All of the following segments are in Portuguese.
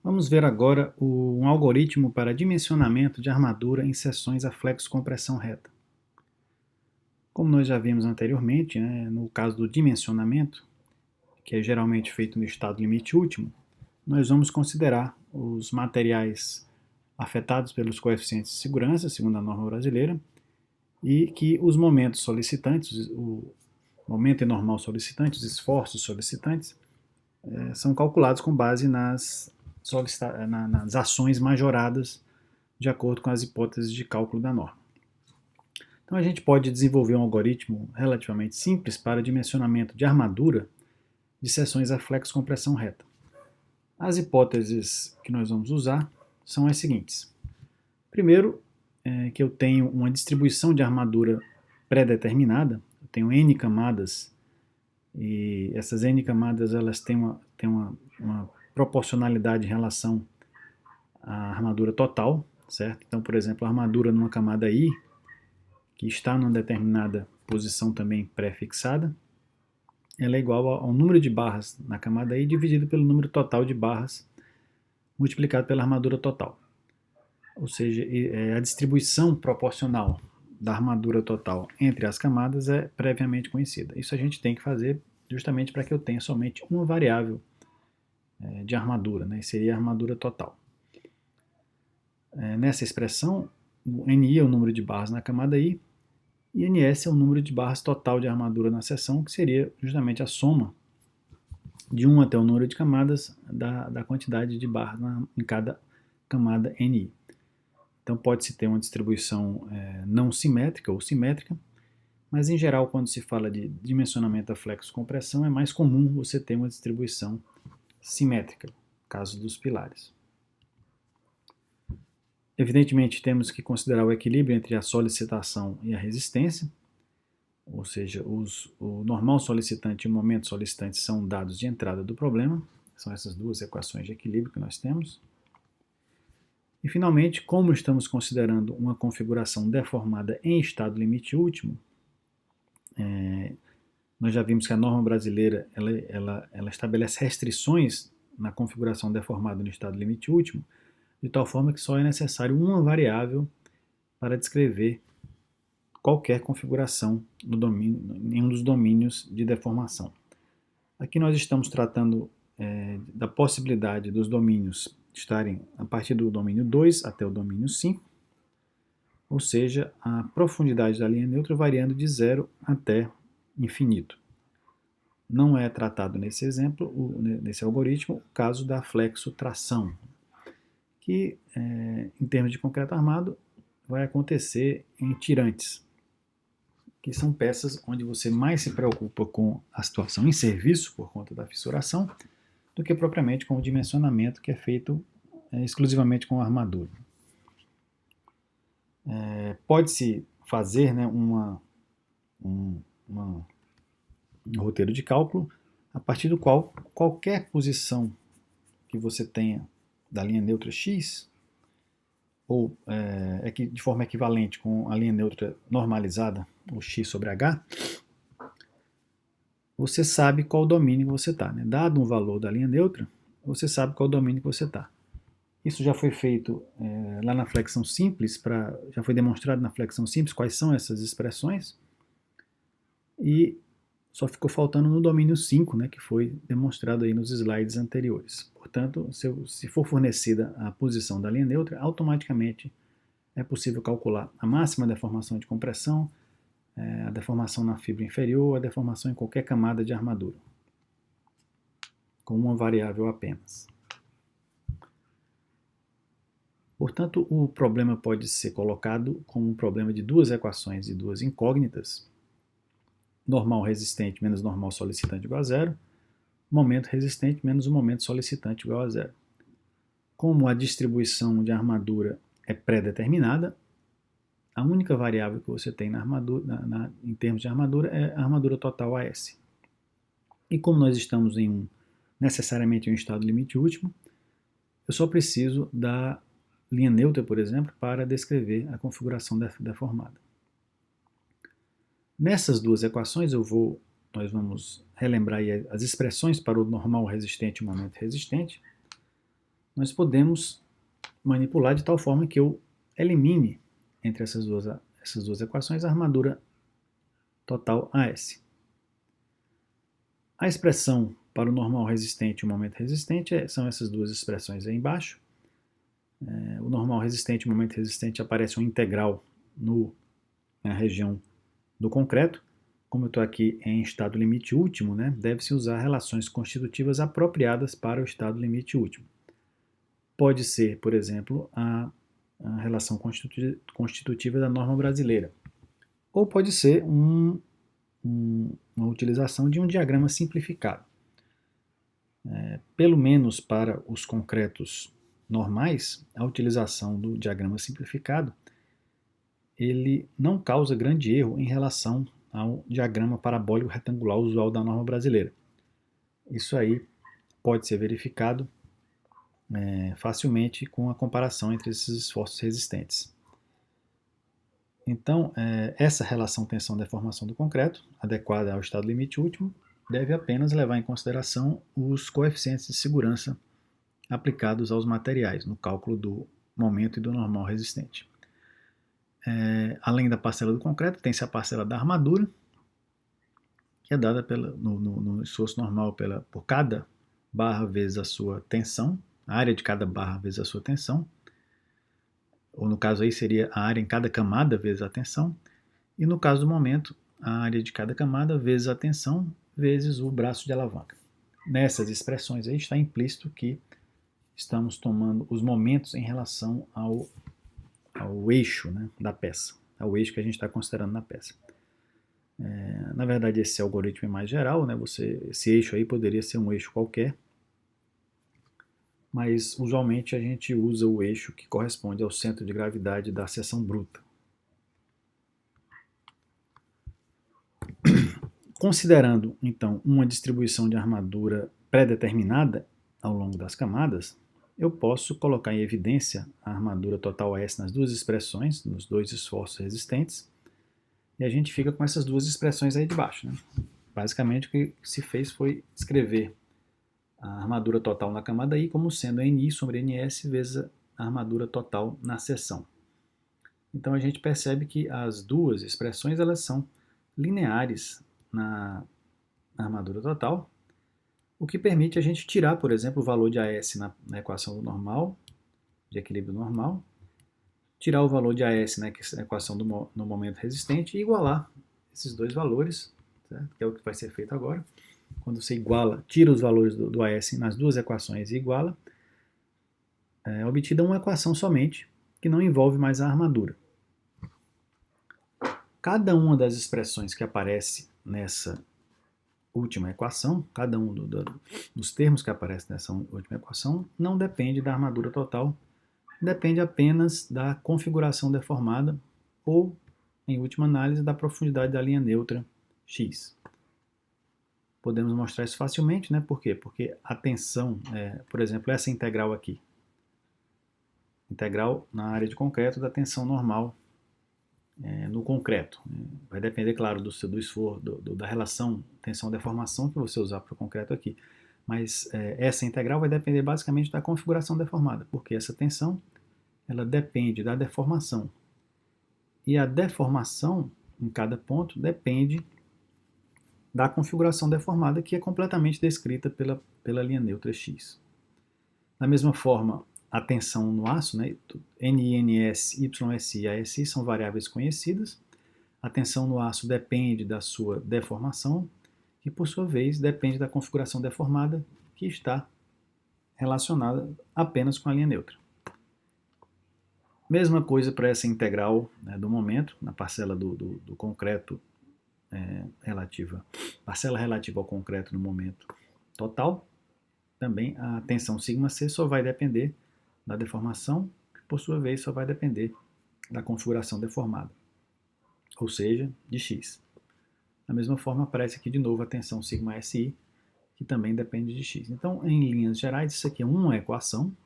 Vamos ver agora um algoritmo para dimensionamento de armadura em seções a flexo-compressão reta. Como nós já vimos anteriormente, no caso do dimensionamento, que é geralmente feito no estado limite último, nós vamos considerar os materiais afetados pelos coeficientes de segurança, segundo a norma brasileira, e que os momentos solicitantes, o momento e normal solicitante, os esforços solicitantes, são calculados com base nas ações majoradas de acordo com as hipóteses de cálculo da norma. Então a gente pode desenvolver um algoritmo relativamente simples para dimensionamento de armadura de seções a flexo-compressão reta. As hipóteses que nós vamos usar são as seguintes. Primeiro, que eu tenho uma distribuição de armadura pré-determinada, eu tenho N camadas, e essas N camadas elas têm uma proporcionalidade em relação à armadura total, certo? Então, por exemplo, a armadura numa camada I, que está numa determinada posição também pré-fixada, ela é igual ao número de barras na camada I dividido pelo número total de barras multiplicado pela armadura total. Ou seja, a distribuição proporcional da armadura total entre as camadas é previamente conhecida. Isso a gente tem que fazer justamente para que eu tenha somente uma variável de armadura, seria a armadura total. Nessa expressão, o NI é o número de barras na camada I, e NS é o número de barras total de armadura na seção, que seria justamente a soma de 1 até o número de camadas da quantidade de barras em cada camada NI. Então pode-se ter uma distribuição não simétrica ou simétrica, mas em geral quando se fala de dimensionamento a flexo-compressão é mais comum você ter uma distribuição simétrica, no caso dos pilares. Evidentemente, temos que considerar o equilíbrio entre a solicitação e a resistência, ou seja, o normal solicitante e o momento solicitante são dados de entrada do problema, são essas duas equações de equilíbrio que nós temos. E, finalmente, como estamos considerando uma configuração deformada em estado limite último, nós já vimos que a norma brasileira ela estabelece restrições na configuração deformada no estado limite último, de tal forma que só é necessário uma variável para descrever qualquer configuração em um dos domínios de deformação. Aqui nós estamos tratando da possibilidade dos domínios estarem a partir do domínio 2 até o domínio 5, ou seja, a profundidade da linha neutra variando de 0 até infinito. Não é tratado nesse exemplo, nesse algoritmo, o caso da flexo-tração, que, em termos de concreto armado, vai acontecer em tirantes, que são peças onde você mais se preocupa com a situação em serviço, por conta da fissuração, do que propriamente com o dimensionamento, que é feito exclusivamente com a armadura. Pode-se fazer um roteiro de cálculo a partir do qual qualquer posição que você tenha da linha neutra x, ou de forma equivalente com a linha neutra normalizada, o x sobre h, você sabe qual domínio você está. Dado um valor da linha neutra, você sabe qual domínio que você está. Isso já foi feito lá na flexão simples, já foi demonstrado na flexão simples quais são essas expressões, e só ficou faltando no domínio 5, que foi demonstrado aí nos slides anteriores. Portanto, se for fornecida a posição da linha neutra, automaticamente é possível calcular a máxima deformação de compressão, a deformação na fibra inferior, a deformação em qualquer camada de armadura, com uma variável apenas. Portanto, o problema pode ser colocado como um problema de duas equações e duas incógnitas: normal resistente menos normal solicitante igual a zero, momento resistente menos o momento solicitante igual a zero. Como a distribuição de armadura é pré-determinada, a única variável que você tem na armadura, em termos de armadura é a armadura total AS. E como nós estamos necessariamente em um estado limite último, eu só preciso da linha neutra, por exemplo, para descrever a configuração deformada. Nessas duas equações nós vamos relembrar aí as expressões para o normal resistente e o momento resistente. nós podemos manipular de tal forma que eu elimine entre essas duas equações a armadura total AS. A expressão para o normal resistente e o momento resistente são essas duas expressões aí embaixo. O normal resistente e o momento resistente aparece um integral na região do concreto. Como eu estou aqui em estado limite último, né, deve-se usar relações constitutivas apropriadas para o estado limite último. Pode ser, por exemplo, a relação constitutiva da norma brasileira. Ou pode ser uma utilização de um diagrama simplificado. Pelo menos para os concretos normais, a utilização do diagrama simplificado ele não causa grande erro em relação ao diagrama parabólico retangular usual da norma brasileira. Isso aí pode ser verificado facilmente com a comparação entre esses esforços resistentes. Então, essa relação tensão-deformação do concreto, adequada ao estado limite último, deve apenas levar em consideração os coeficientes de segurança aplicados aos materiais no cálculo do momento e do normal resistente. Além da parcela do concreto, tem-se a parcela da armadura, que é dada no esforço normal por cada barra vezes a sua tensão, a área de cada barra vezes a sua tensão, ou no caso aí seria a área em cada camada vezes a tensão, e no caso do momento, a área de cada camada vezes a tensão vezes o braço de alavanca. Nessas expressões aí está implícito que estamos tomando os momentos em relação ao eixo, né, da peça, ao eixo que a gente está considerando na peça. Na verdade, esse algoritmo é mais geral, né, esse eixo aí poderia ser um eixo qualquer, mas usualmente a gente usa o eixo que corresponde ao centro de gravidade da seção bruta. Considerando, então, uma distribuição de armadura pré-determinada ao longo das camadas, eu posso colocar em evidência a armadura total S nas duas expressões, nos dois esforços resistentes, e a gente fica com essas duas expressões aí de baixo. Né? Basicamente, o que se fez foi escrever a armadura total na camada I como sendo NI sobre NS vezes a armadura total na seção. Então a gente percebe que as duas expressões elas são lineares na armadura total, o que permite a gente tirar, por exemplo, o valor de AS na equação do normal, de equilíbrio normal, tirar o valor de AS na equação no momento resistente e igualar esses dois valores, certo? Que é o que vai ser feito agora. Quando você tira os valores do AS nas duas equações e iguala, é obtida uma equação somente, que não envolve mais a armadura. Cada uma das expressões que aparece nessa última equação, cada um dos termos que aparece nessa última equação, não depende da armadura total, depende apenas da configuração deformada ou, em última análise, da profundidade da linha neutra x. Podemos mostrar isso facilmente, né? Por quê? Porque a tensão, por exemplo, essa integral aqui, integral na área de concreto da tensão normal no concreto. Vai depender, claro, do esforço, da relação tensão-deformação que você usar para o concreto aqui. Mas essa integral vai depender basicamente da configuração deformada, porque essa tensão ela depende da deformação. E a deformação em cada ponto depende da configuração deformada, que é completamente descrita pela linha neutra x. Da mesma forma, a tensão no aço, né, NINS, YSI e ASI são variáveis conhecidas. A tensão no aço depende da sua deformação e, por sua vez, depende da configuração deformada, que está relacionada apenas com a linha neutra. Mesma coisa para essa integral, né, do momento, na parcela do concreto parcela relativa ao concreto no momento total. Também a tensão σc só vai depender da deformação, que por sua vez só vai depender da configuração deformada, ou seja, de x. Da mesma forma aparece aqui de novo a tensão σSI, que também depende de x. Então, em linhas gerais, isso aqui é uma equação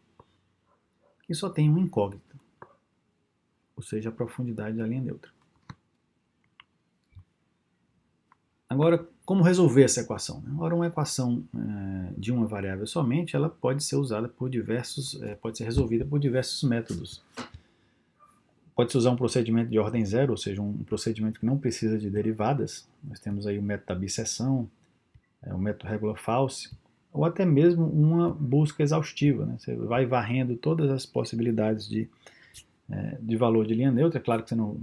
que só tem uma incógnita, ou seja, a profundidade da linha neutra. Agora, Como resolver essa equação? Ora, uma equação de uma variável somente, ela pode ser usada por pode ser resolvida por diversos métodos. Pode-se usar um procedimento de ordem zero, ou seja, um procedimento que não precisa de derivadas. Nós temos aí o método da biseção, o método regular-False, ou até mesmo uma busca exaustiva. Né? Você vai varrendo todas as possibilidades de valor de linha neutra. É claro que você não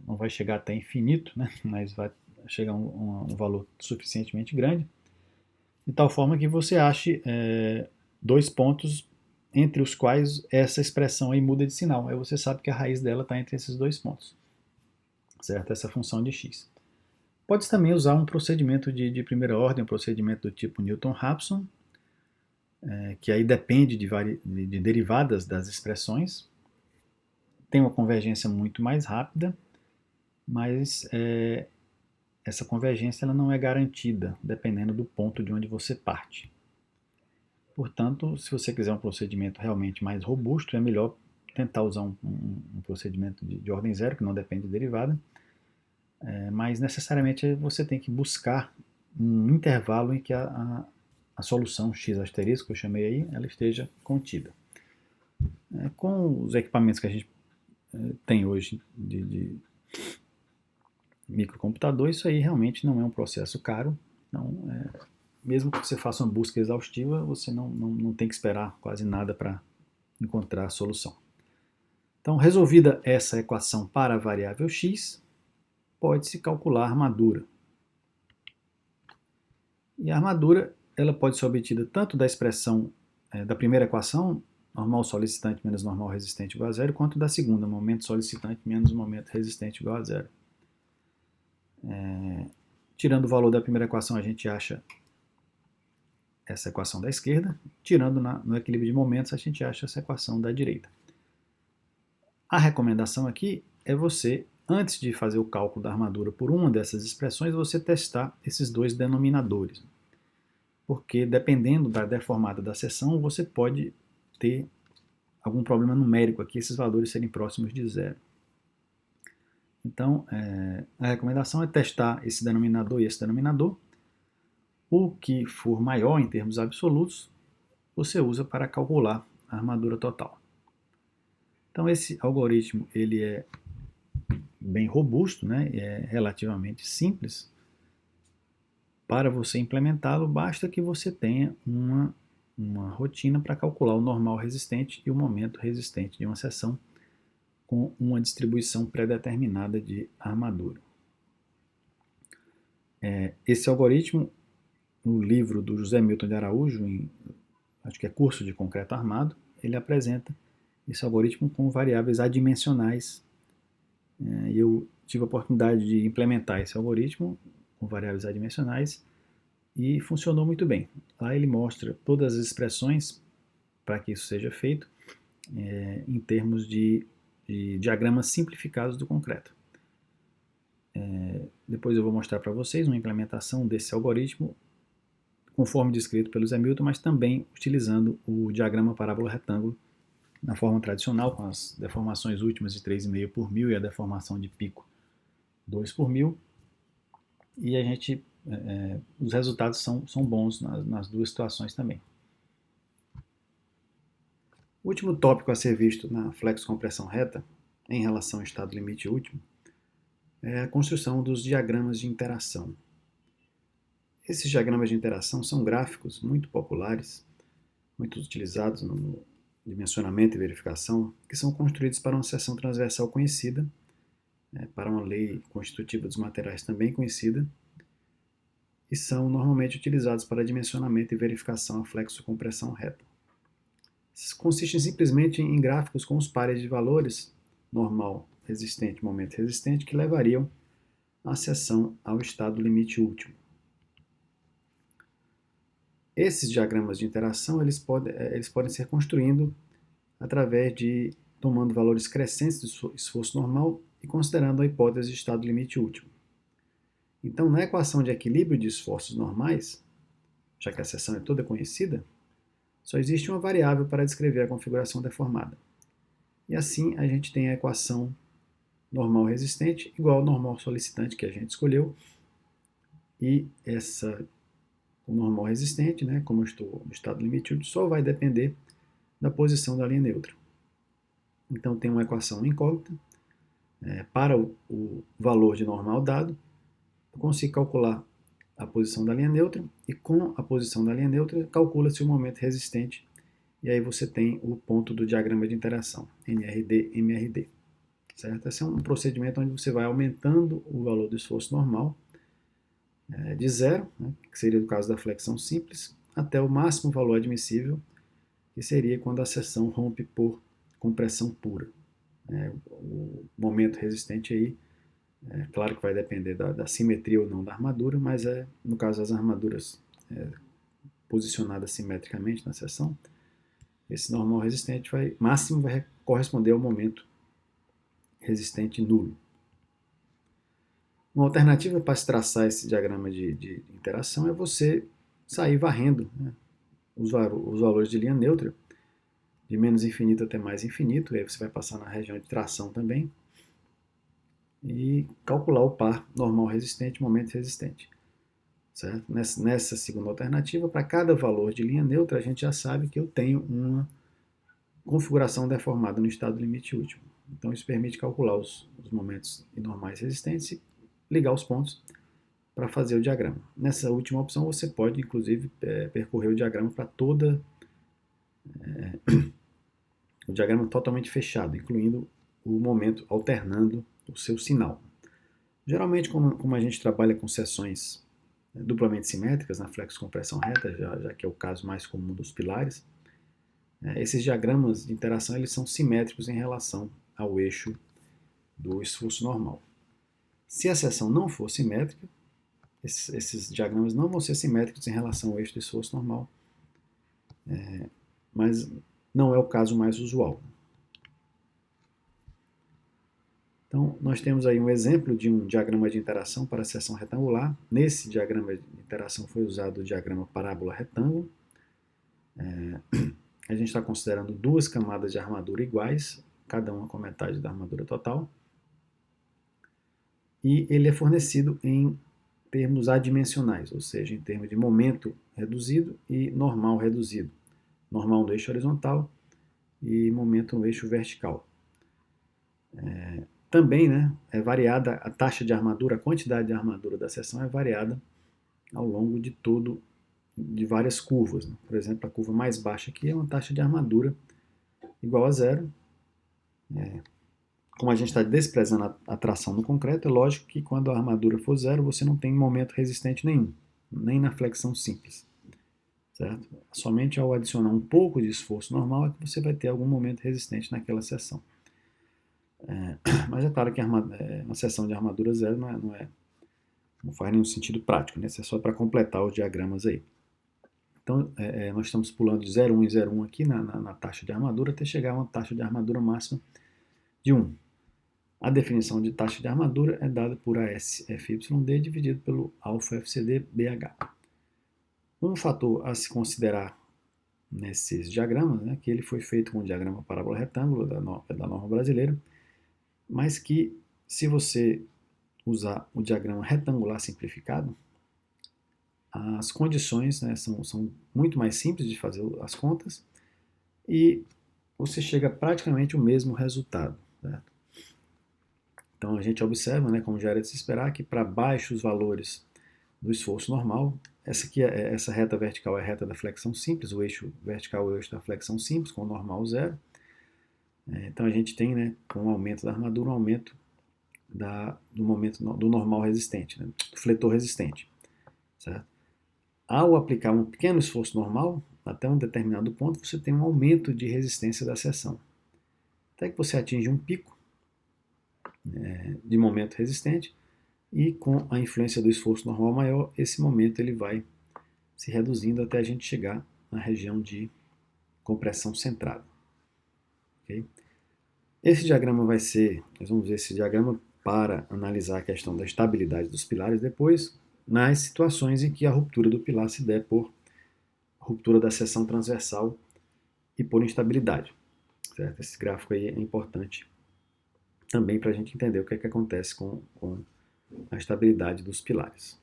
vai chegar até infinito, né? Mas vai chegar a um valor suficientemente grande, de tal forma que você ache dois pontos entre os quais essa expressão aí muda de sinal. Aí você sabe que a raiz dela está entre esses dois pontos, certo? Essa função de x. Pode-se também usar um procedimento de primeira ordem, um procedimento do tipo Newton-Raphson, que aí depende de derivadas das expressões. Tem uma convergência muito mais rápida, mas essa convergência ela não é garantida, dependendo do ponto de onde você parte. Portanto, se você quiser um procedimento realmente mais robusto, é melhor tentar usar um procedimento de ordem zero, que não depende de derivada, mas necessariamente você tem que buscar um intervalo em que a solução x asterisco, que eu chamei aí, ela esteja contida. Com os equipamentos que a gente tem hoje de microcomputador, isso aí realmente não é um processo caro. Então, mesmo que você faça uma busca exaustiva, você não tem que esperar quase nada para encontrar a solução. Então, resolvida essa equação para a variável x, pode-se calcular a armadura. E a armadura ela pode ser obtida tanto da expressão da primeira equação, normal solicitante menos normal resistente igual a zero, quanto da segunda, momento solicitante menos momento resistente igual a zero. Tirando o valor da primeira equação, a gente acha essa equação da esquerda. Tirando no equilíbrio de momentos, a gente acha essa equação da direita. A recomendação aqui é você, antes de fazer o cálculo da armadura por uma dessas expressões, você testar esses dois denominadores. Porque dependendo da deformada da seção, você pode ter algum problema numérico aqui, esses valores serem próximos de zero. Então, a recomendação é testar esse denominador e esse denominador. O que for maior em termos absolutos, você usa para calcular a armadura total. Então, esse algoritmo ele é bem robusto, né? É relativamente simples. Para você implementá-lo, basta que você tenha uma rotina para calcular o normal resistente e o momento resistente de uma seção com uma distribuição pré-determinada de armadura. Esse algoritmo, no livro do José Milton de Araújo, acho que é Curso de Concreto Armado, ele apresenta esse algoritmo com variáveis adimensionais. Eu tive a oportunidade de implementar esse algoritmo com variáveis adimensionais e funcionou muito bem. Lá ele mostra todas as expressões para que isso seja feito em termos de diagramas simplificados do concreto. Depois eu vou mostrar para vocês uma implementação desse algoritmo conforme descrito pelo Zé Milton, mas também utilizando o diagrama parábola-retângulo na forma tradicional, com as deformações últimas de 3,5 por mil e a deformação de pico 2 por mil. E os resultados são bons nas duas situações também. O último tópico a ser visto na flexo-compressão reta, em relação ao estado limite último, é a construção dos diagramas de interação. Esses diagramas de interação são gráficos muito populares, muito utilizados no dimensionamento e verificação, que são construídos para uma seção transversal conhecida, para uma lei constitutiva dos materiais também conhecida, e são normalmente utilizados para dimensionamento e verificação a flexo-compressão reta. Consistem simplesmente em gráficos com os pares de valores, normal, resistente, momento resistente, que levariam a seção ao estado limite último. Esses diagramas de interação eles podem ser construídos através de tomando valores crescentes do esforço normal e considerando a hipótese de estado limite último. Então, na equação de equilíbrio de esforços normais, já que a seção é toda conhecida, só existe uma variável para descrever a configuração deformada. E assim a gente tem a equação normal resistente igual ao normal solicitante que a gente escolheu, E o normal resistente, né, como eu estou no estado limite útil, só vai depender da posição da linha neutra. Então tem uma equação incógnita para o valor de normal dado, eu consigo calcular a posição da linha neutra e com a posição da linha neutra calcula-se o momento resistente e aí você tem o ponto do diagrama de interação, NRD, MRD. Certo? Esse é um procedimento onde você vai aumentando o valor do esforço normal de zero, né, que seria o caso da flexão simples, até o máximo valor admissível, que seria quando a seção rompe por compressão pura. O momento resistente aí, claro que vai depender da simetria ou não da armadura, mas no caso das armaduras posicionadas simetricamente na seção, esse normal resistente máximo vai corresponder ao momento resistente nulo. Uma alternativa para se traçar esse diagrama de interação é você sair varrendo, né, os valores de linha neutra, de menos infinito até mais infinito, e aí você vai passar na região de tração também, e calcular o par normal resistente, momento resistente. Certo? Nessa segunda alternativa, para cada valor de linha neutra, a gente já sabe que eu tenho uma configuração deformada no estado limite último. Então isso permite calcular os momentos normais resistentes e ligar os pontos para fazer o diagrama. Nessa última opção você pode inclusive percorrer o diagrama para toda o diagrama totalmente fechado, incluindo o momento alternando o seu sinal. Geralmente, como a gente trabalha com seções duplamente simétricas na flexo-compressão reta, já que é o caso mais comum dos pilares, esses diagramas de interação eles são simétricos em relação ao eixo do esforço normal. Se a seção não for simétrica, esses diagramas não vão ser simétricos em relação ao eixo do esforço normal, mas não é o caso mais usual. Então, nós temos aí um exemplo de um diagrama de interação para a seção retangular. Nesse diagrama de interação foi usado o diagrama parábola-retângulo. A gente está considerando duas camadas de armadura iguais, cada uma com metade da armadura total. E ele é fornecido em termos adimensionais, ou seja, em termos de momento reduzido e normal reduzido. Normal no eixo horizontal e momento no eixo vertical. Também é variada a taxa de armadura, a quantidade de armadura da seção é variada ao longo de várias curvas. Né? Por exemplo, a curva mais baixa aqui é uma taxa de armadura igual a zero. Como a gente está desprezando a tração no concreto, é lógico que quando a armadura for zero, você não tem momento resistente nenhum, nem na flexão simples. Certo? Somente ao adicionar um pouco de esforço normal é que você vai ter algum momento resistente naquela seção. Mas é claro que uma seção de armadura zero não faz nenhum sentido prático, né? Isso é só para completar os diagramas aí. Então, nós estamos pulando de 0,1 em 0,1 aqui na taxa de armadura até chegar a uma taxa de armadura máxima de 1. A definição de taxa de armadura é dada por ASFYD dividido pelo alfa FCD BH. Um fator a se considerar nesses diagramas, né, que ele foi feito com o diagrama parábola retângulo da norma brasileira, mas que se você usar o diagrama retangular simplificado, as condições são muito mais simples de fazer as contas e você chega praticamente ao mesmo resultado. Certo? Então a gente observa, como já era de se esperar, que para baixos valores do esforço normal, essa reta vertical é a reta da flexão simples, o eixo vertical é o eixo da flexão simples, com o normal zero. Então a gente tem, com o aumento da armadura, um aumento do momento do normal resistente, do fletor resistente. Certo? Ao aplicar um pequeno esforço normal, até um determinado ponto, você tem um aumento de resistência da seção. Até que você atinge um pico de momento resistente, e com a influência do esforço normal maior, esse momento ele vai se reduzindo até a gente chegar na região de compressão centrada. Okay? Esse diagrama nós vamos ver esse diagrama para analisar a questão da estabilidade dos pilares depois, nas situações em que a ruptura do pilar se der por ruptura da seção transversal e por instabilidade. Certo? Esse gráfico aí é importante também para a gente entender o que acontece com a estabilidade dos pilares.